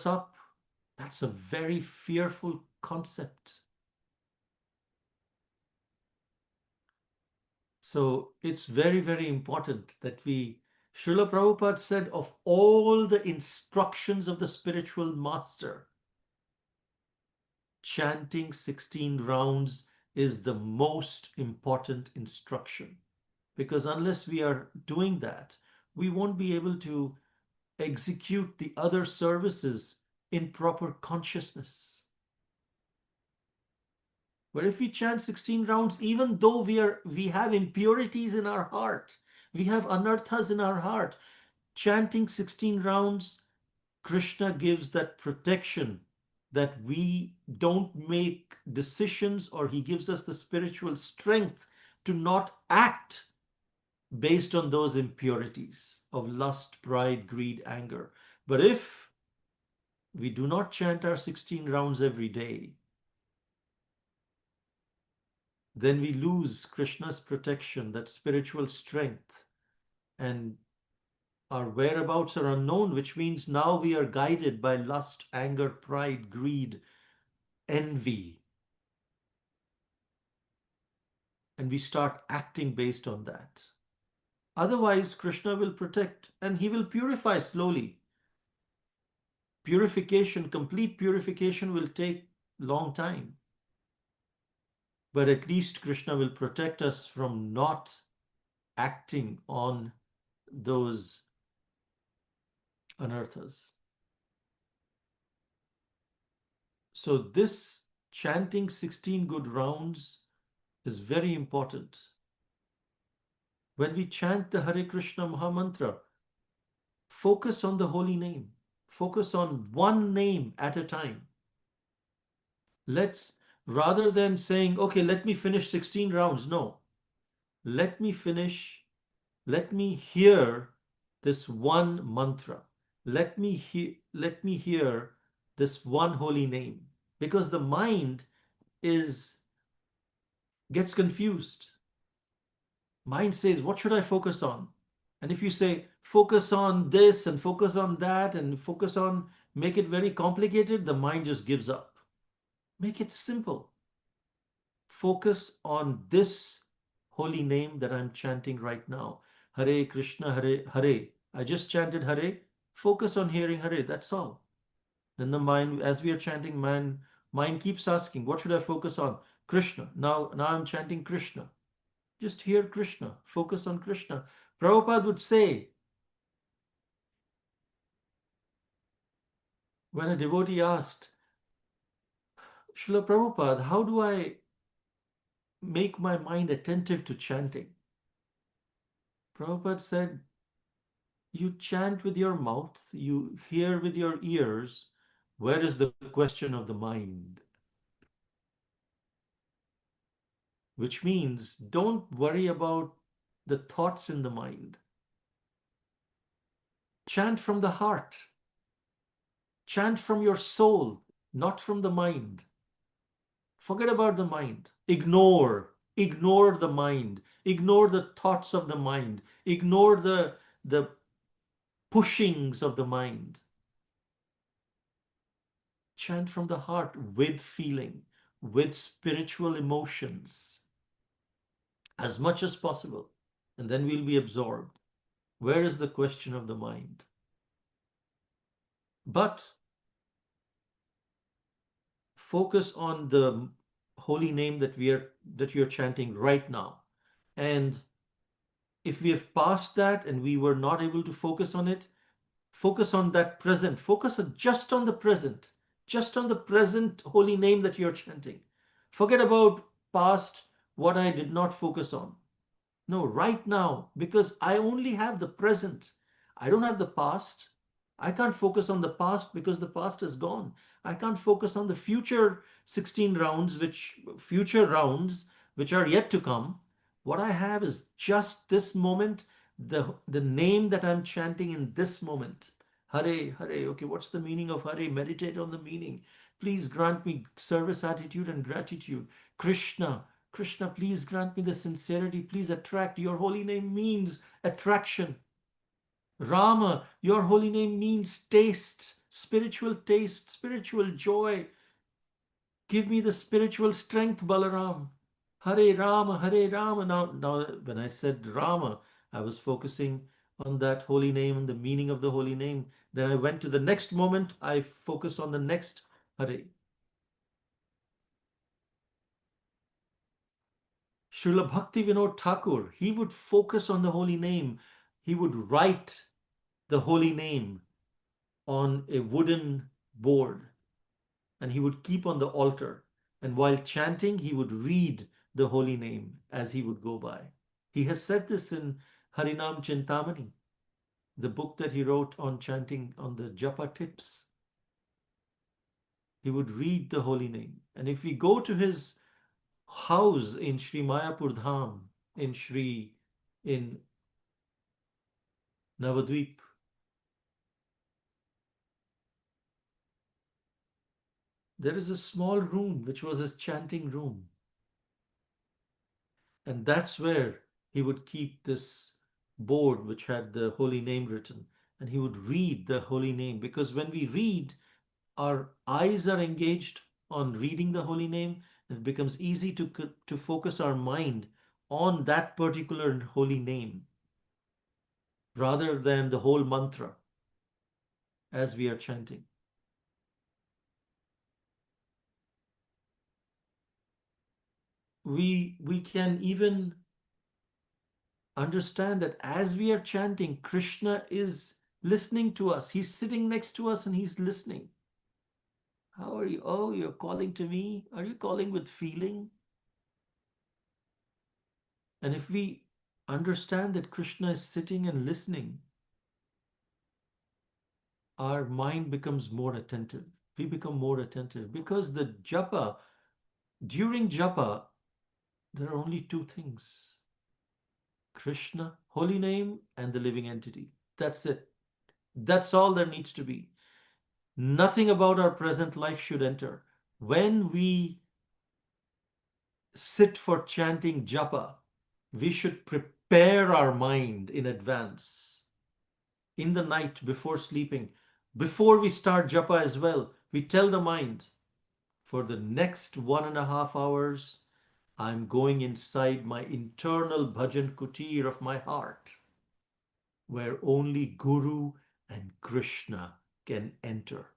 us up, that's a very fearful concept. So it's very, very important that we, Srila Prabhupada said, of all the instructions of the spiritual master, chanting 16 rounds is the most important instruction. Because unless we are doing that, we won't be able to execute the other services in proper consciousness. But if we chant 16 rounds, even though we have impurities in our heart, we have anarthas in our heart, chanting 16 rounds, Krishna gives that protection that we don't make decisions, or he gives us the spiritual strength to not act based on those impurities of lust, pride, greed, anger. But if we do not chant our 16 rounds every day, then we lose Krishna's protection, that spiritual strength, and our whereabouts are unknown, which means now we are guided by lust, anger, pride, greed, envy. And we start acting based on that. Otherwise, Krishna will protect and he will purify slowly. Purification, complete purification will take long time. But at least Krishna will protect us from not acting on those anarthas. So this chanting 16 good rounds is very important. When we chant the Hare Krishna Mahamantra, focus on the holy name. Focus on one name at a time. Rather than saying, okay, let me finish 16 rounds. No, let me hear this one mantra. Let me hear this one holy name. Because the mind gets confused. Mind says, what should I focus on? And if you say, focus on this and focus on that and make it very complicated, the mind just gives up. Make it simple. Focus on this holy name that I'm chanting right now. Hare Krishna, Hare Hare. I just chanted Hare. Focus on hearing Hare. That's all. Then the mind, as we are chanting, mind keeps asking, what should I focus on? Krishna. Now I'm chanting Krishna. Just hear Krishna. Focus on Krishna. Prabhupada would say, when a devotee asked, Srila Prabhupada, how do I make my mind attentive to chanting? Prabhupada said, you chant with your mouth, you hear with your ears. Where is the question of the mind? Which means don't worry about the thoughts in the mind. Chant from the heart. Chant from your soul, not from the mind. Forget about the mind. Ignore the mind. Ignore the thoughts of the mind. Ignore the pushings of the mind. Chant from the heart with feeling, with spiritual emotions, as much as possible. And then we'll be absorbed. Where is the question of the mind? But focus on the holy name that you're chanting right now. And if we have passed that and we were not able to focus on it, focus on that present. Focus just on the present. Just on the present holy name that you're chanting. Forget about past, what I did not focus on. No, right now, because I only have the present. I don't have the past. I can't focus on the past because the past is gone. I can't focus on the future 16 rounds, future rounds, which are yet to come. What I have is just this moment, the name that I'm chanting in this moment. Hare, Hare. Okay, what's the meaning of Hare? Meditate on the meaning. Please grant me service attitude and gratitude. Krishna, Krishna, please grant me the sincerity. Please attract. Your holy name means attraction. Rama, your holy name means taste, spiritual taste, spiritual joy. Give me the spiritual strength, Balaram. Hare Rama, Hare Rama. Now, when I said Rama, I was focusing on that holy name and the meaning of the holy name. Then I went to the next moment, I focus on the next Hare. Srila Bhakti Vinod Thakur, he would focus on the holy name. He would write the holy name on a wooden board and he would keep on the altar. And while chanting, he would read the holy name as he would go by. He has said this in Harinam Chintamani, the book that he wrote on chanting on the japa tips. He would read the holy name. And if we go to his house in Sri Mayapur Dham, in Navadvip, there is a small room which was his chanting room. And that's where he would keep this board which had the holy name written. And he would read the holy name because when we read, our eyes are engaged on reading the holy name. And it becomes easy to focus our mind on that particular holy name rather than the whole mantra as we are chanting. We can even understand that as we are chanting, Krishna is listening to us. He's sitting next to us and he's listening. How are you? Oh, you're calling to me? Are you calling with feeling? And if we understand that Krishna is sitting and listening, our mind becomes more attentive. We become more attentive because the japa, during japa, there are only two things: Krishna, holy name, and the living entity. That's it. That's all there needs to be. Nothing about our present life should enter. When we sit for chanting japa, we should prepare our mind in advance. In the night before sleeping, before we start japa as well, we tell the mind, for the next 1.5 hours, I'm going inside my internal bhajan kutir of my heart, where only Guru and Krishna can enter.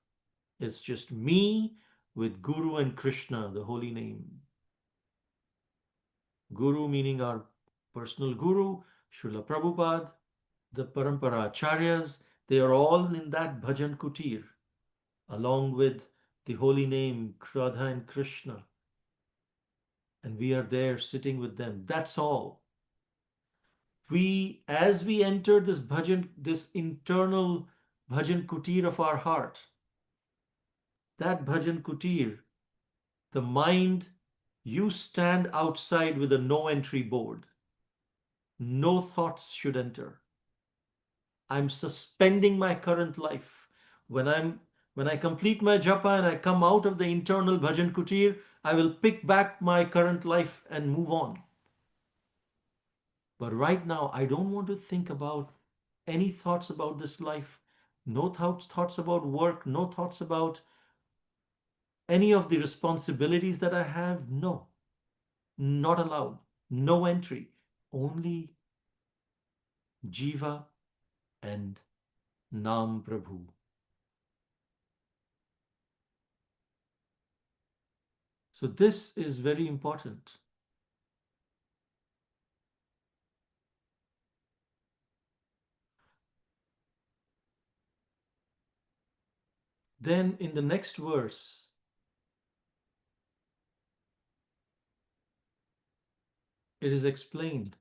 It's just me with Guru and Krishna, the holy name. Guru meaning our personal Guru, Srila Prabhupada, the Parampara Acharyas, they are all in that bhajan kutir, along with the holy name Radha and Krishna. And we are there sitting with them. That's all. As we enter this bhajan, this internal bhajan kutir of our heart, that bhajan kutir, the mind, you stand outside with a no entry board. No thoughts should enter. I'm suspending my current life. When I complete my japa and I come out of the internal bhajan kutir, I will pick back my current life and move on. But right now, I don't want to think about any thoughts about this life. No thoughts about work, no thoughts about any of the responsibilities that I have. No, not allowed. No entry. Only Jiva and Nam Prabhu. So this is very important. Then in the next verse, it is explained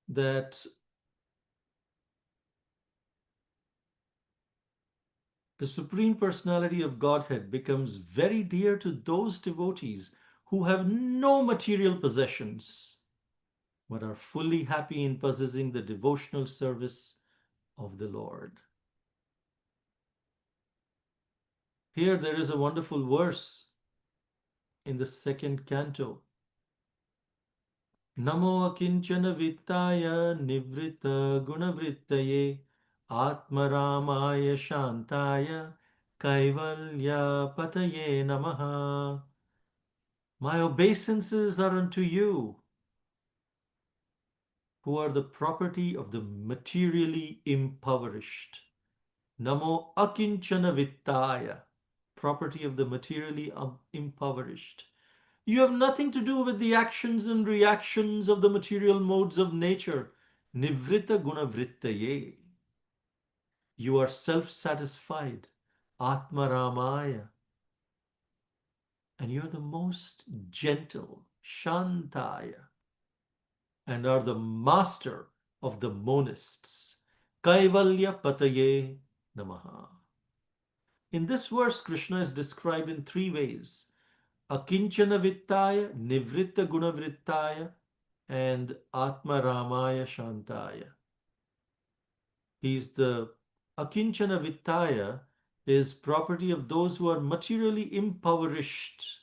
that the Supreme Personality of Godhead becomes very dear to those devotees who have no material possessions but are fully happy in possessing the devotional service of the Lord. Here there is a wonderful verse in the second canto. Namo akinchana vittaya nivrita gunavrittaye Atmaramaya Shantaya Kaivalya Pataye Namaha. My obeisances are unto you, who are the property of the materially impoverished. Namo Akinchana Vittaya, property of the materially impoverished. You have nothing to do with the actions and reactions of the material modes of nature. Nivrita Guna Vrittaye. You are self-satisfied. Atma Ramaya. And you're the most gentle. Shantaya. And are the master of the monists. Kaivalya Pataye Namaha. In this verse, Krishna is described in three ways. Akinchana Vittaya, Nivritta Gunavrittaya, and Atma Ramaya Shantaya. He's the Akinchana Vittaya is property of those who are materially impoverished.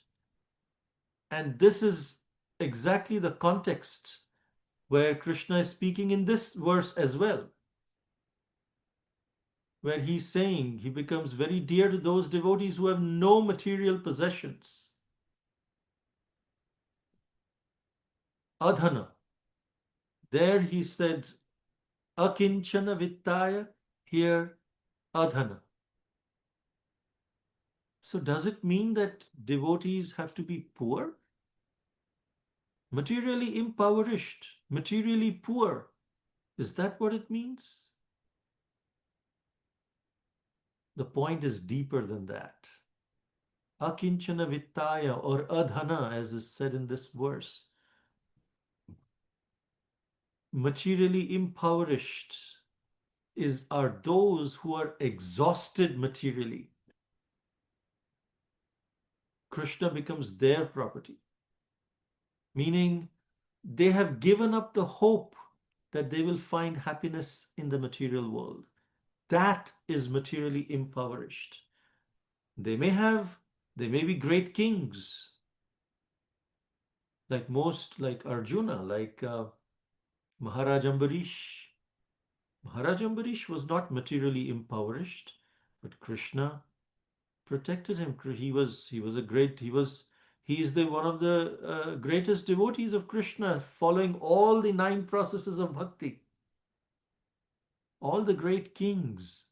And this is exactly the context where Krishna is speaking in this verse as well, where he's saying he becomes very dear to those devotees who have no material possessions. Adhana. There he said Akinchana Vittaya, here Adhana. So does it mean that devotees have to be poor? Materially impoverished, materially poor. Is that what it means? The point is deeper than that. Akinchana Vittaya or Adhana, as is said in this verse. Materially impoverished are those who are exhausted materially. Krishna becomes their property, meaning they have given up the hope that they will find happiness in the material world. That is materially impoverished. They may be great kings, like Arjuna, like Maharaj Ambarish. Maharaj Ambarish was not materially impoverished, but Krishna protected him. He is the one of the greatest devotees of Krishna, following all the 9 processes of bhakti. All the great kings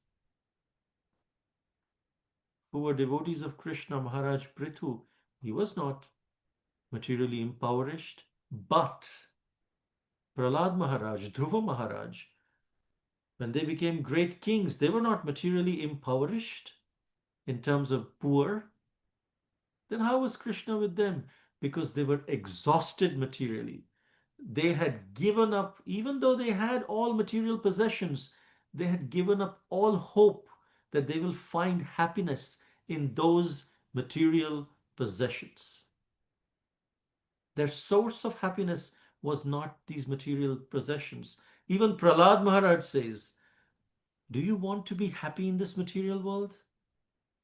who were devotees of Krishna, Maharaj Prithu, he was not materially impoverished, but Prahlad Maharaj, Dhruva Maharaj, when they became great kings, they were not materially impoverished in terms of poor. Then how was Krishna with them? Because they were exhausted materially. They had given up, even though they had all material possessions, they had given up all hope that they will find happiness in those material possessions. Their source of happiness was not these material possessions. Even Prahlad Maharaj says, do you want to be happy in this material world?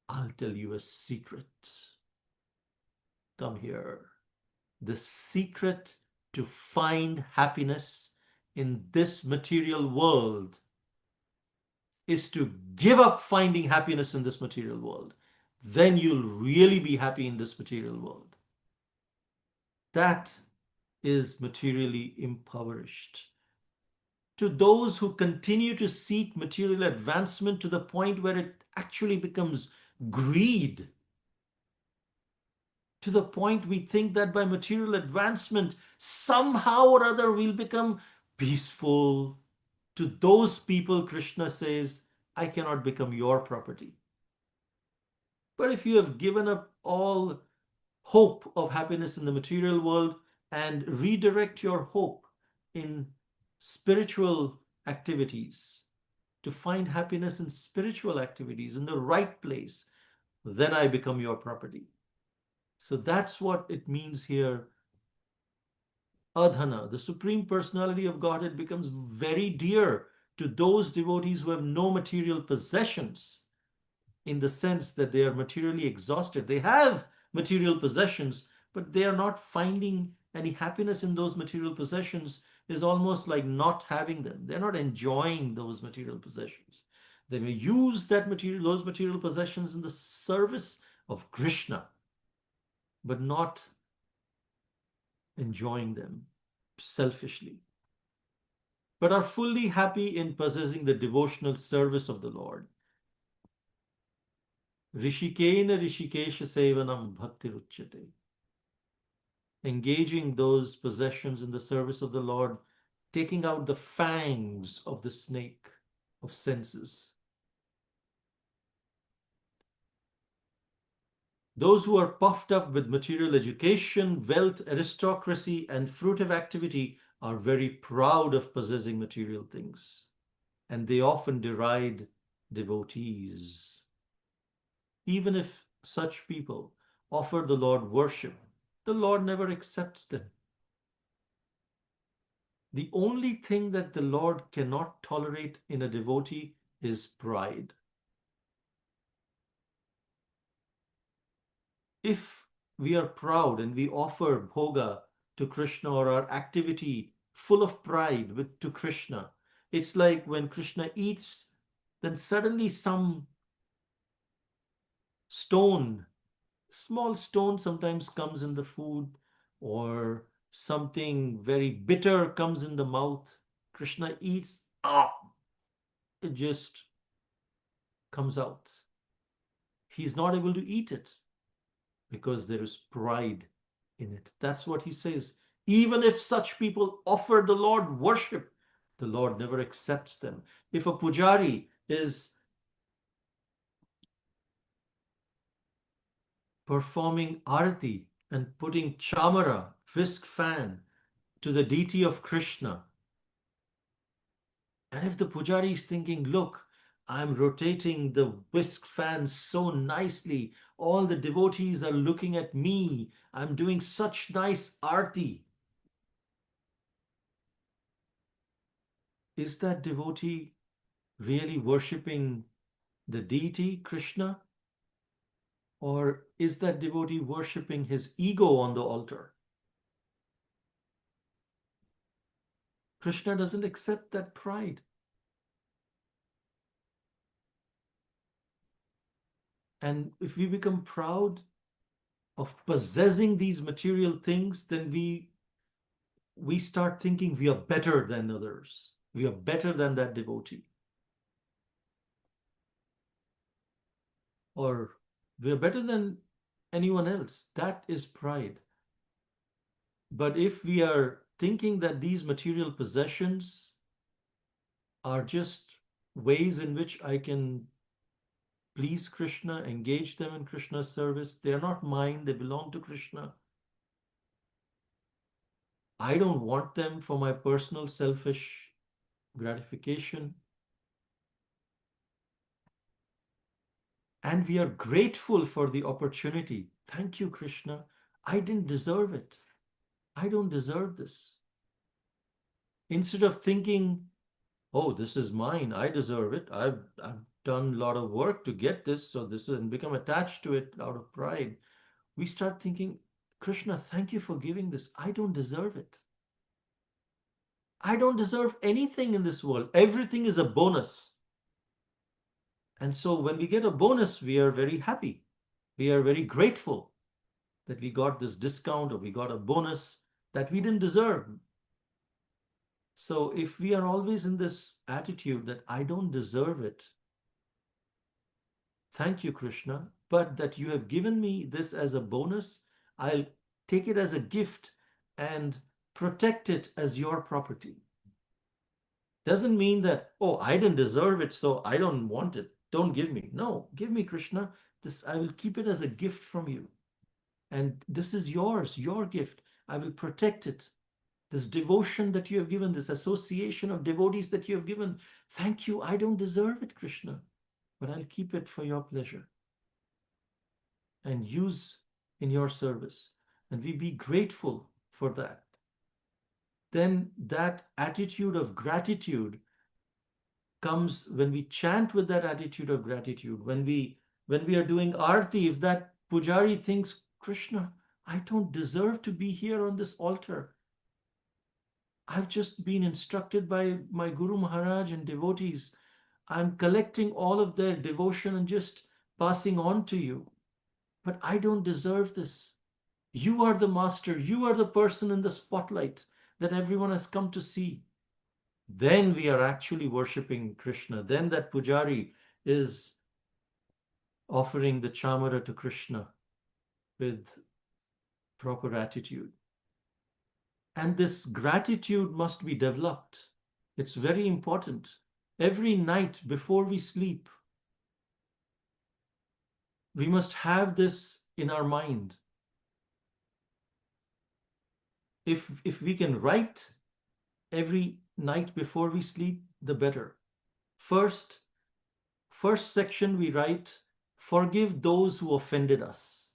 I'll tell you a secret. Come here. The secret to find happiness in this material world is to give up finding happiness in this material world. Then you'll really be happy in this material world. That is materially impoverished. To those who continue to seek material advancement to the point where it actually becomes greed, to the point we think that by material advancement, somehow or other we'll become peaceful. To those people, Krishna says, I cannot become your property. But if you have given up all hope of happiness in the material world and redirect your hope in spiritual activities, to find happiness in spiritual activities in the right place, then I become your property. So that's what it means here. Adhana, the Supreme Personality of Godhead, becomes very dear to those devotees who have no material possessions, in the sense that they are materially exhausted. They have material possessions, but they are not finding any happiness in those material possessions is almost like not having them. They're not enjoying those material possessions. They may use those material possessions in the service of Krishna, but not enjoying them selfishly, but are fully happy in possessing the devotional service of the Lord. Rishikena Rishikesha Sevanam Bhaktiruchyate. Engaging those possessions in the service of the Lord, taking out the fangs of the snake of senses. Those who are puffed up with material education, wealth, aristocracy, and fruitive activity are very proud of possessing material things, and they often deride devotees. Even if such people offer the Lord worship, the Lord never accepts them. The only thing that the Lord cannot tolerate in a devotee is pride. If we are proud and we offer bhoga to Krishna, or our activity full of pride to Krishna, it's like when Krishna eats, then suddenly some stone, small stone sometimes comes in the food, or something very bitter comes in the mouth. Krishna eats, it just comes out. He's not able to eat it because there is pride in it. That's what he says. Even if such people offer the Lord worship, the Lord never accepts them. If a pujari is performing arati and putting chamara, whisk fan, to the deity of Krishna, and if the pujari is thinking, look, I'm rotating the whisk fan so nicely, all the devotees are looking at me, I'm doing such nice arti, is that devotee really worshipping the deity Krishna? Or is that devotee worshipping his ego on the altar? Krishna doesn't accept that pride. And if we become proud of possessing these material things, then we start thinking we are better than others. We are better than that devotee. Or we are better than anyone else. That is pride. But if we are thinking that these material possessions are just ways in which I can please Krishna, engage them in Krishna's service, they are not mine, they belong to Krishna. I don't want them for my personal selfish gratification. And we are grateful for the opportunity. Thank you, Krishna. I didn't deserve it. I don't deserve this. Instead of thinking, oh, this is mine, I deserve it. I've done a lot of work to get this, so this is, and become attached to it out of pride. We start thinking, Krishna, thank you for giving this. I don't deserve it. I don't deserve anything in this world. Everything is a bonus. And so when we get a bonus, we are very happy. We are very grateful that we got this discount or we got a bonus that we didn't deserve. So if we are always in this attitude that I don't deserve it, thank you, Krishna, but that you have given me this as a bonus, I'll take it as a gift and protect it as your property. Doesn't mean that, oh, I didn't deserve it, so I don't want it. Don't give me. No, give me, Krishna. This, I will keep it as a gift from you. And this is yours, your gift. I will protect it. This devotion that you have given, this association of devotees that you have given, thank you. I don't deserve it, Krishna, but I'll keep it for your pleasure and use in your service. And we be grateful for that. Then that attitude of gratitude comes when we chant with that attitude of gratitude. When we are doing arti, if that pujari thinks, Krishna, I don't deserve to be here on this altar. I've just been instructed by my Guru Maharaj and devotees. I'm collecting all of their devotion and just passing on to you. But I don't deserve this. You are the master. You are the person in the spotlight that everyone has come to see. Then we are actually worshipping Krishna. Then that pujari is offering the chamara to Krishna with proper attitude. And this gratitude must be developed. It's very important. Every night before we sleep, we must have this in our mind. If we can write every night before we sleep, the better. First section we write, forgive those who offended us.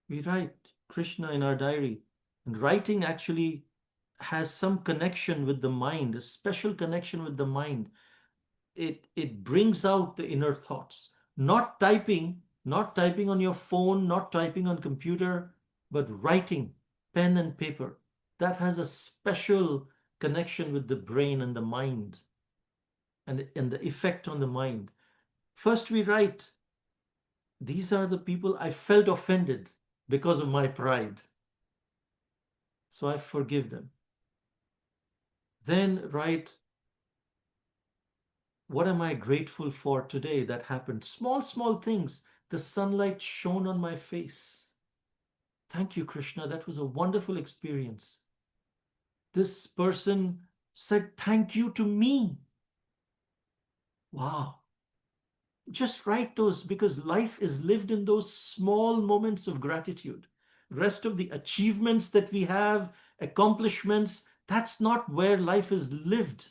We write Krishna in our diary. And writing actually has some connection with the mind, a special connection with the mind. It brings out the inner thoughts. Not typing on your phone, not typing on computer, but writing, pen and paper. That has a special connection with the brain and the mind, and the effect on the mind. First we write, these are the people I felt offended because of my pride. So I forgive them. Then write, what am I grateful for today that happened? Small, small things. The sunlight shone on my face. Thank you, Krishna. That was a wonderful experience. This person said thank you to me. Wow. Just write those, because life is lived in those small moments of gratitude. Rest of the achievements that we have, accomplishments, that's not where life is lived.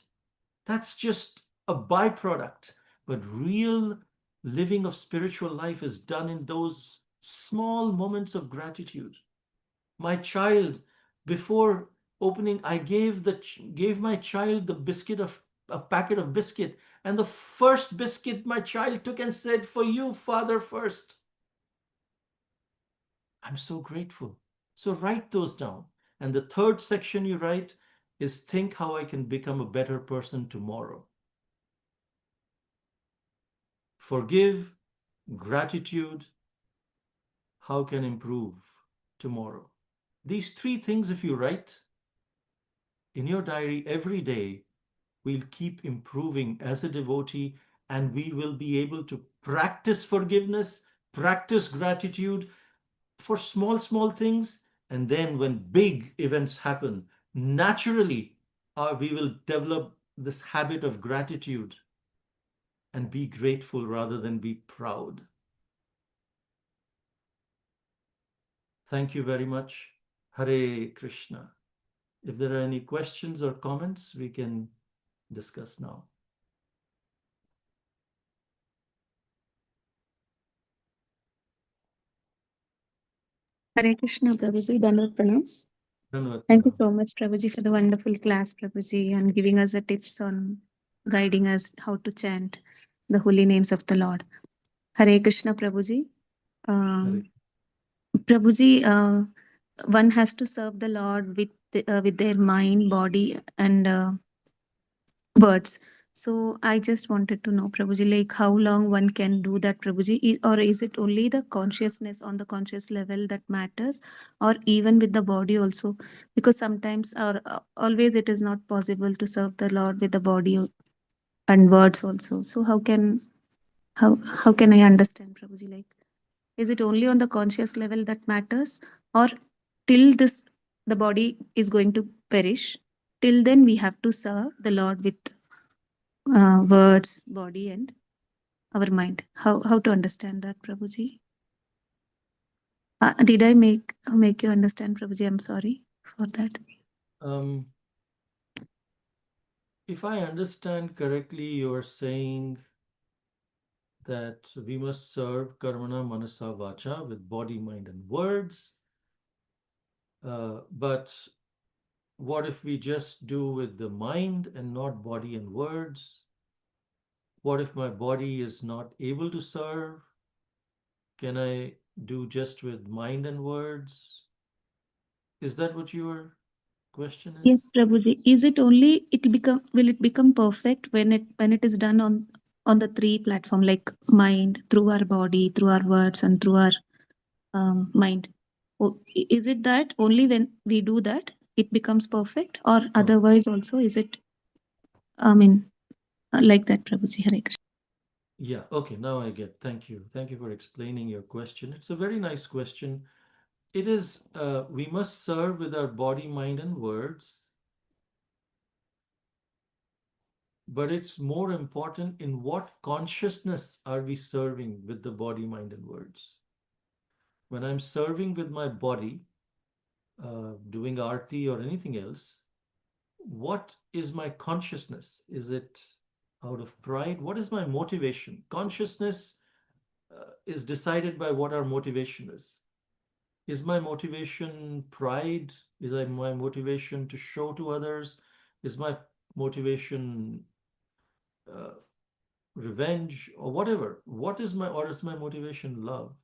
That's just a byproduct. But real living of spiritual life is done in those small moments of gratitude. My child, before opening, I gave my child the biscuit of a packet of biscuit, and the first biscuit my child took and said, "For you, Father, first." I'm so grateful. So write those down. And the third section you write is, think how I can become a better person tomorrow. Forgive, gratitude, how can improve tomorrow. These three things, if you write in your diary every day, we'll keep improving as a devotee, and we will be able to practice forgiveness, practice gratitude for small, small things. And then when big events happen, naturally, we will develop this habit of gratitude and be grateful rather than be proud. Thank you very much. Hare Krishna. If there are any questions or comments, we can discuss now. Hare Krishna, Prabhuji. Dandavat pranams. Dhanavad Thank you pranam. so much, Prabhuji, for the wonderful class, Prabhuji, and giving us the tips on guiding us how to chant the holy names of the Lord. Hare Krishna, Prabhuji. Hare. Prabhuji, one has to serve the Lord with their mind, body, and words. So I just wanted to know, Prabhuji, like how long one can do that, Prabhuji, or is it only the consciousness on the conscious level that matters, or even with the body also? Because sometimes or always it is not possible to serve the Lord with the body and words also. So how can I understand, Prabhuji? Like, is it only on the conscious level that matters, or till this the body is going to perish? Till then, we have to serve the Lord with words, body, and our mind. How to understand that, Prabhuji? Did I make you understand, Prabhuji? I'm sorry for that. Um, if I understand correctly, you're saying that we must serve karmana manasa vacha with body, mind, and words. But what if we just do with the mind and not body and words? What if my body is not able to serve? Can I do just with mind and words? Is that what your question Yes, is? Prabhuji. Is it only will it become perfect when it is done on the three platform, like mind, through our body, through our words, and through our mind? Is it that only when we do that it becomes perfect, or No. otherwise also is it? I mean, like that, Prabhuji. Hare Krishna. Yeah, okay, now I get. Thank you. Thank you for explaining your question. It's a very nice question. It is, we must serve with our body, mind, and words, but it's more important in what consciousness are we serving with the body, mind, and words. When I'm serving with my body, doing arti or anything else, what is my consciousness? Is it out of pride? What is my motivation? Consciousness is decided by what our motivation is. Is my motivation pride? Is my motivation to show to others? Is my motivation uh, revenge or whatever? Or is my motivation love?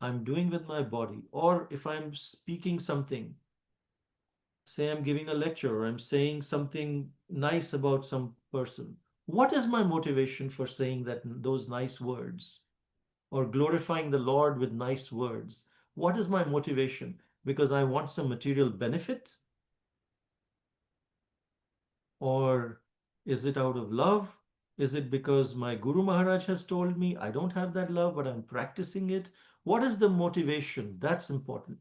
I'm doing with my body. Or if I'm speaking something, say I'm giving a lecture or I'm saying something nice about some person, what is my motivation for saying those nice words or glorifying the Lord with nice words? What is my motivation? Because I want some material benefit? Or is it out of love? Is it because my Guru Maharaj has told me I don't have that love, but I'm practicing it? What is the motivation? That's important.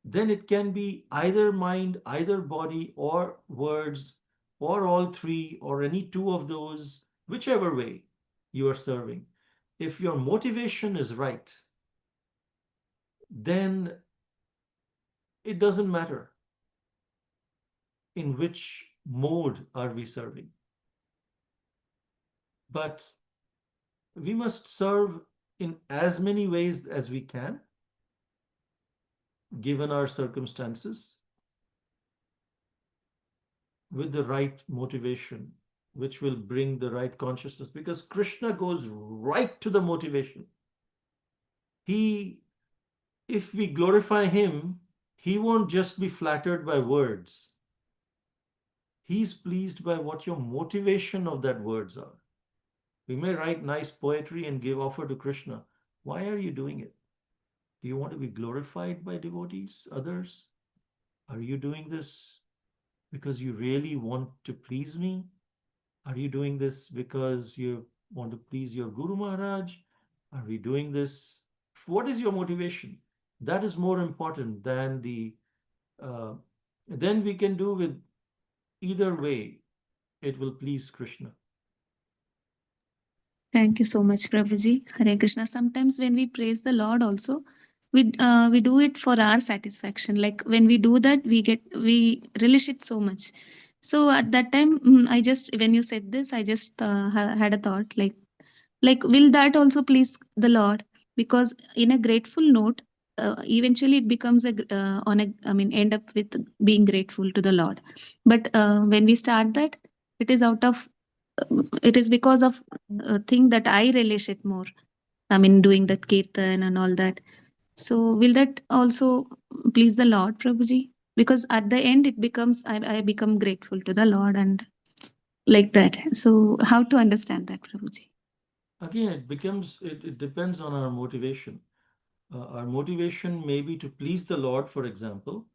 Then it can be either mind, either body, or words, or all three, or any two of those, whichever way you are serving. If your motivation is right, then it doesn't matter in which mode are we serving. But we must serve in as many ways as we can, given our circumstances, with the right motivation, which will bring the right consciousness. Because Krishna goes right to the motivation. He, if we glorify him, he won't just be flattered by words. He's pleased by what your motivation of that words are. We may write nice poetry and give offer to Krishna. Why are you doing it? Do you want to be glorified by devotees, others? Are you doing this because you really want to please me? Are you doing this because you want to please your Guru Maharaj? Are we doing this? What is your motivation? That is more important than uh, then we can do with either way. It will please Krishna. Thank you so much, Prabhuji. Hare Krishna. Sometimes when we praise the Lord, also we do it for our satisfaction. Like when we do that, we relish it so much. So at that time, I just when you said this, I just had a thought like will that also please the Lord? Because in a grateful note, eventually it becomes on a I mean end up with being grateful to the Lord. But when we start that, it is out of it is because of a thing that I relish it more. I mean, doing that kirtan and all that. So, will that also please the Lord, Prabhuji? Because at the end, it becomes I become grateful to the Lord and like that. So, how to understand that, Prabhuji? Again, it depends on our motivation. Our motivation may be to please the Lord, for example.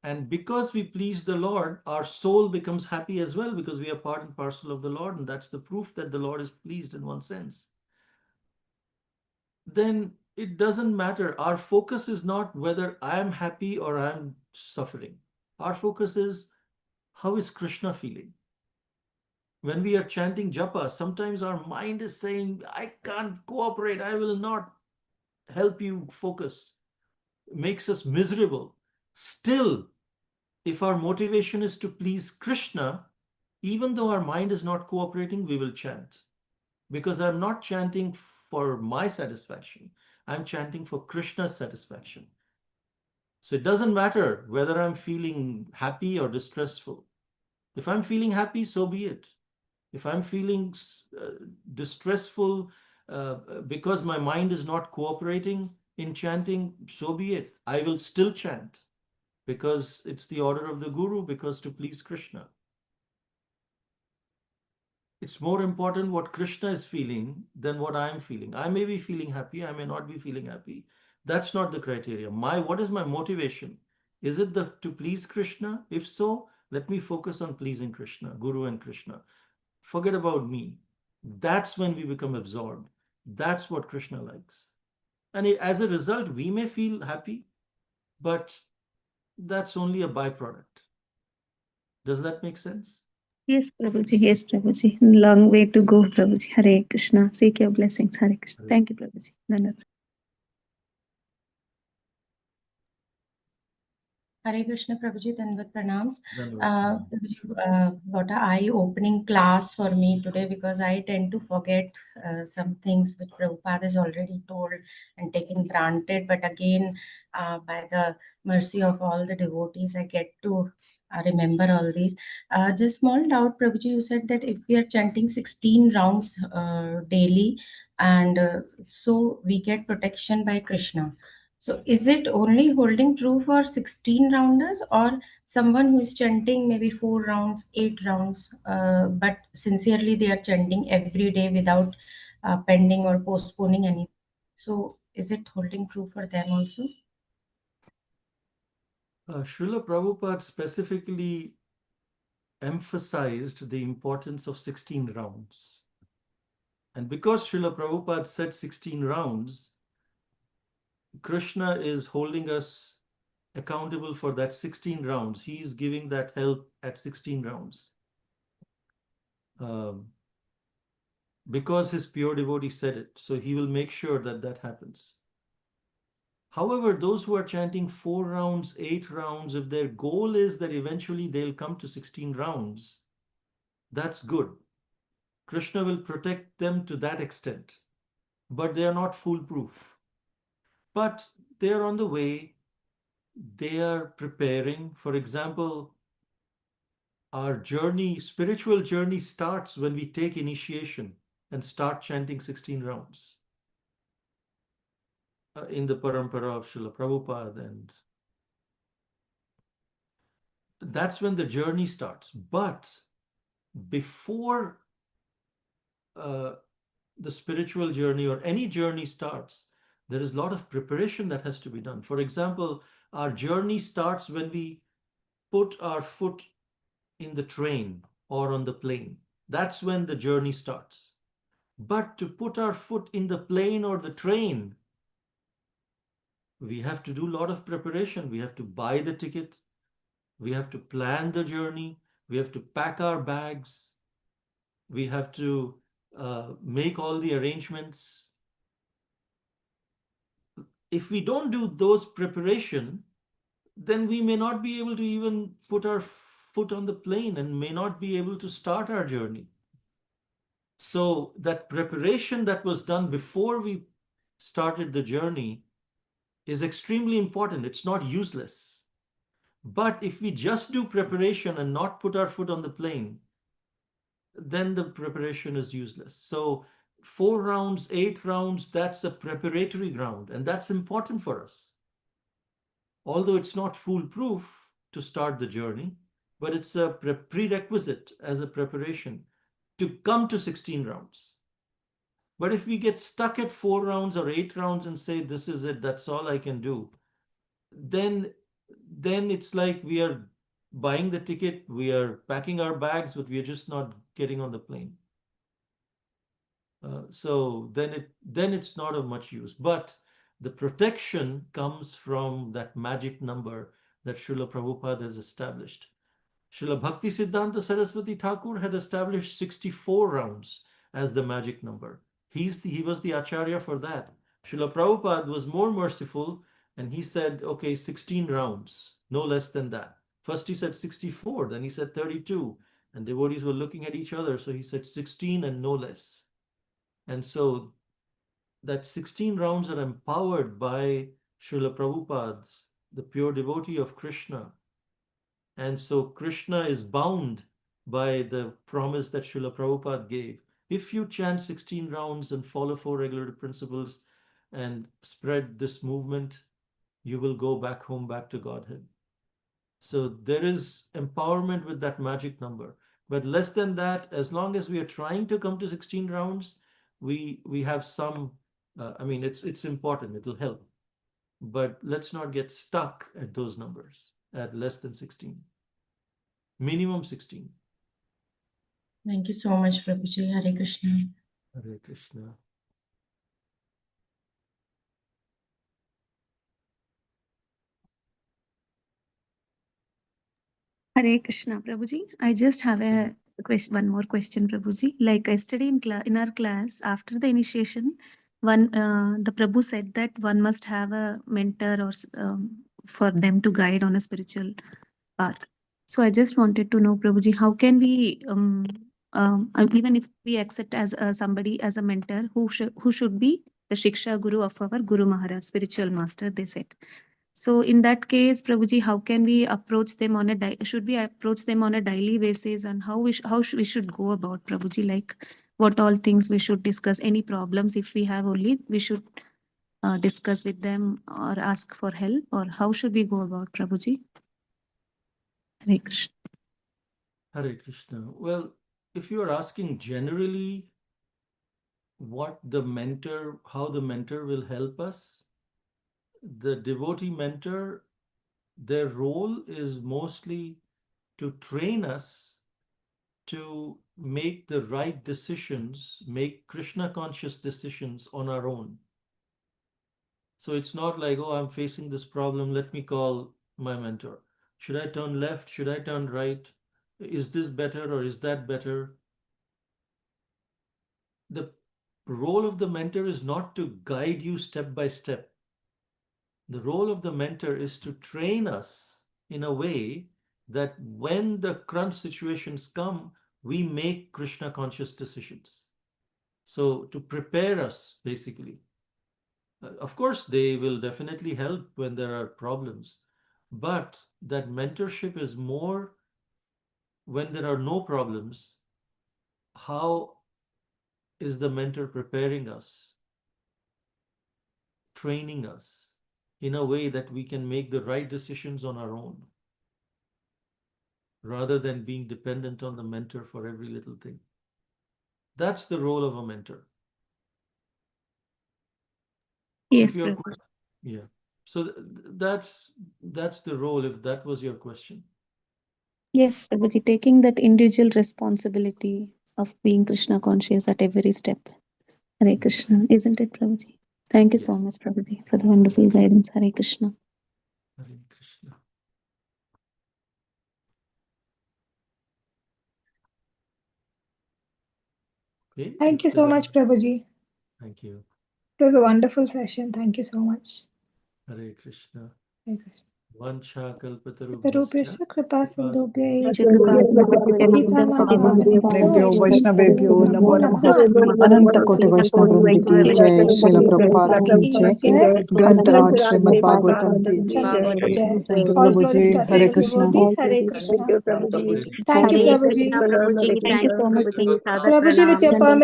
And because we please the Lord, our soul becomes happy as well because we are part and parcel of the Lord. And that's the proof that the Lord is pleased in one sense. Then it doesn't matter. Our focus is not whether I am happy or I am suffering. Our focus is how is Krishna feeling? When we are chanting japa, sometimes our mind is saying, I can't cooperate, I will not help you focus, makes us miserable. Still, if our motivation is to please Krishna, even though our mind is not cooperating, we will chant. Because I'm not chanting for my satisfaction, I'm chanting for Krishna's satisfaction. So it doesn't matter whether I'm feeling happy or distressful. If I'm feeling happy, so be it. If I'm feeling distressful, because my mind is not cooperating in chanting, so be it. I will still chant because it's the order of the Guru, because to please Krishna. It's more important what Krishna is feeling than what I'm feeling. I may be feeling happy, I may not be feeling happy. That's not the criteria. What is my motivation? Is it to please Krishna? If so, let me focus on pleasing Krishna, Guru and Krishna. Forget about me. That's when we become absorbed. That's what Krishna likes. And as a result, we may feel happy, but that's only a byproduct. Does that make sense? Yes, Prabhuji. Yes, Prabhuji. Long way to go, Prabhuji. Hare Krishna. Seek your blessings. Hare Krishna. Thank you, Prabhuji. Dhanyavad. Hare Krishna, Prabhuji, Dandavat Pranams. Dhanyavad. Prabhuji, what a eye-opening class for me today, because I tend to forget some things which Prabhupada has already told and taken granted. But again, by the mercy of all the devotees, I get to remember all these. Just small doubt, Prabhuji, you said that if we are chanting 16 rounds daily, and so we get protection by Krishna. So is it only holding true for 16 rounders, or someone who is chanting maybe 4 rounds, 8 rounds, but sincerely they are chanting every day without pending or postponing anything? So is it holding true for them also? Srila Prabhupada specifically emphasized the importance of 16 rounds. And because Srila Prabhupada said 16 rounds, Krishna is holding us accountable for that 16 rounds. He is giving that help at 16 rounds. Because his pure devotee said it. So he will make sure that that happens. However, those who are chanting 4 rounds, 8 rounds, if their goal is that eventually they'll come to 16 rounds, that's good. Krishna will protect them to that extent, but they are not foolproof. But they are on the way. They are preparing. For example, our journey, spiritual journey, starts when we take initiation and start chanting 16 rounds in the parampara of Srila Prabhupada, and that's when the journey starts. But before the spiritual journey or any journey starts, there is a lot of preparation that has to be done. For example, our journey starts when we put our foot in the train or on the plane. That's when the journey starts. But to put our foot in the plane or the train, we have to do a lot of preparation. We have to buy the ticket. We have to plan the journey. We have to pack our bags. We have to make all the arrangements. If we don't do those preparation, then we may not be able to even put our foot on the plane and may not be able to start our journey. So that preparation that was done before we started the journey is extremely important. It's not useless. But if we just do preparation and not put our foot on the plane, then the preparation is useless. So 4 rounds, 8 rounds, that's a preparatory ground, and that's important for us. Although it's not foolproof to start the journey, but it's a prerequisite as a preparation to come to 16 rounds. But if we get stuck at 4 rounds or 8 rounds and say, this is it, that's all I can do, then it's like we are buying the ticket, we are packing our bags, but we are just not getting on the plane. So then it's not of much use. But the protection comes from that magic number that Srila Prabhupada has established. Srila Bhakti Siddhanta Saraswati Thakur had established 64 rounds as the magic number. He was the Acharya for that. Srila Prabhupada was more merciful, and he said, okay, 16 rounds, no less than that. First he said 64, then he said 32, and devotees were looking at each other, so he said 16 and no less. And so that 16 rounds are empowered by Srila Prabhupada's, the pure devotee of Krishna. And so Krishna is bound by the promise that Srila Prabhupada gave. If you chant 16 rounds and follow four regulative principles and spread this movement, you will go back home, back to Godhead. So there is empowerment with that magic number. But less than that, as long as we are trying to come to 16 rounds, we have some. I mean, it's important. It'll help. But let's not get stuck at those numbers at less than 16. Minimum 16. Thank you so much, Prabhuji. Hare Krishna. Hare Krishna. Hare Krishna, Prabhuji. I just have a question, one more question, Prabhuji. Like yesterday in our class, after the initiation, the Prabhu said that one must have a mentor or for them to guide on a spiritual path. So I just wanted to know, Prabhuji, how can we, even if we accept as somebody as a mentor, who should be the Shiksha Guru of our Guru Maharaj, spiritual master, they said. So in that case, Prabhuji, how can we approach them on a should we approach them on a daily basis, and we should go about, Prabhuji, like what all things we should discuss, any problems if we have, only we should discuss with them or ask for help, or how should we go about, Prabhuji? Hare Krishna. Hare Krishna. Well, if you are asking generally how the mentor will help us, the devotee mentor, their role is mostly to train us to make the right decisions, make Krishna conscious decisions on our own. So it's not like, oh, I'm facing this problem, let me call my mentor. Should I turn left? Should I turn right? Is this better or is that better? The role of the mentor is not to guide you step by step. The role of the mentor is to train us in a way that when the crunch situations come, we make Krishna conscious decisions. So to prepare us, basically. Of course, they will definitely help when there are problems, but that mentorship is more when there are no problems. How is the mentor preparing us, training us in a way that we can make the right decisions on our own, rather than being dependent on the mentor for every little thing? That's the role of a mentor. Yes, If you're, Prabhu. yeah. So that's the role, if that was your question. Yes, Prabhuji, taking that individual responsibility of being Krishna conscious at every step. Hare Krishna, isn't it, Prabhuji? Thank you so Yes. much, Prabhuji, for the wonderful guidance. Hare Krishna. Hare Krishna. Okay, Thank you if so there are, much, Prabhuji. thank you. It was a wonderful session. Thank you so much. Hare Krishna. Hare Krishna. Vancha kalpatarubhyascha Pitarubhyascha kripa kripa sindhubhya sindhubhya Pititanam pavanebhyo वैष्णवेभ्यो वैष्णवेभ्यो नमो नमो नमः नमः अनंत कोटि वैष्णव वृंद की जय श्रील प्रभुपाद की जय जय ग्रंथराज श्रीमद् भागवतम की जय Jai Jai. Thank you All Prabhu ji glories to Hare ascended Krishna devotees. Hare Krishna. Hare Thank you, Krishna. Prabhuji. Thank you so much. Prabhuji, with your permission.